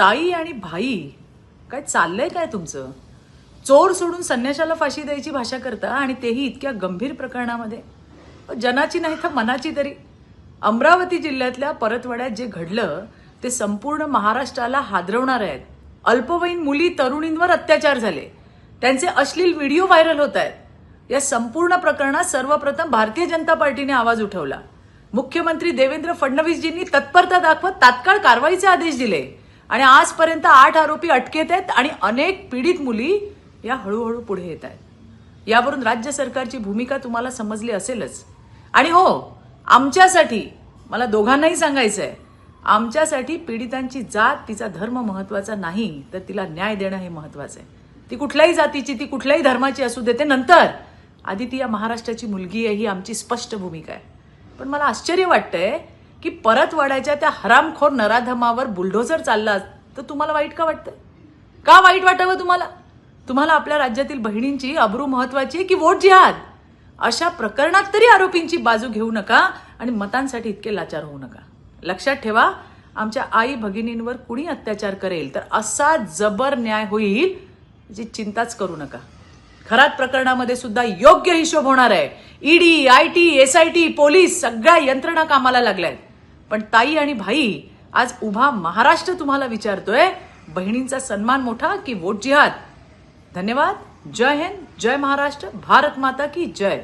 ताई आणि भाई, काय चाललंय काय तुमचं? चोर सोडून संन्याशाला फाशी द्यायची भाषा करता आणि तेही इतक्या गंभीर प्रकरणामध्ये. जनाची नाही तर मनाची तरी. अमरावती जिल्ह्यातल्या परतवाड्यात जे घडलं ते संपूर्ण महाराष्ट्राला हादरवणार आहेत. अल्पवयीन मुली तरुणींवर अत्याचार झाले, त्यांचे अश्लील व्हिडिओ व्हायरल होत आहेत. या संपूर्ण प्रकरणात सर्वप्रथम भारतीय जनता पार्टीने आवाज उठवला. मुख्यमंत्री देवेंद्र फडणवीसजींनी तत्परता दाखवत तात्काळ कारवाईचे आदेश दिले आणि आजपर्यंत 8 आरोपी अटकेत आहेत आणि अनेक पीडित मुली या हळूहळू पुढे येत आहेत. यावरून राज्य सरकारची भूमिका तुम्हाला समजली असेलच. आणि हो, आमच्यासाठी, मला दोघांनाही सांगायचंय, आमच्यासाठी पीडितांची जात, तिचा धर्म महत्वाचा नाही, तर तिला न्याय देणं हे महत्वाचं आहे. ती कुठल्याही जातीची, ती कुठल्याही धर्माची असू देते, नंतर आधी ती या महाराष्ट्राची मुलगी आहे, ही आमची स्पष्ट भूमिका आहे. पण मला आश्चर्य वाटतंय की परतवाड्याच्या त्या हरामखोर नराधमावर बुलडोझर चालला तर तुम्हाला वाईट का वाटतंय? का वाईट वाटावं तुम्हाला? तुम्हाला आपल्या राज्यातील बहिणींची अब्रू महत्वाची आहे की वोट जिहाद? अशा प्रकरणात तरी आरोपींची बाजू घेऊ नका आणि मतांसाठी इतके लाचार होऊ नका. लक्षात ठेवा, आमच्या आई भगिनींवर कुणी अत्याचार करेल तर असा जबर न्याय होईल याची चिंताच करू नका. खरात प्रकरणामध्ये सुद्धा योग्य हिशोब होणार आहे. ईडी, आयटी, एसआयटी, पोलीस सगळ्या यंत्रणा कामाला लागल्यात. पण ताई आणि भाई, आज उभा महाराष्ट्र तुम्हाला विचारतोय, बहिणींचा सन्मान मोठा की वोट जिहाद? धन्यवाद. जय हिंद, जय महाराष्ट्र, भारत माता की जय.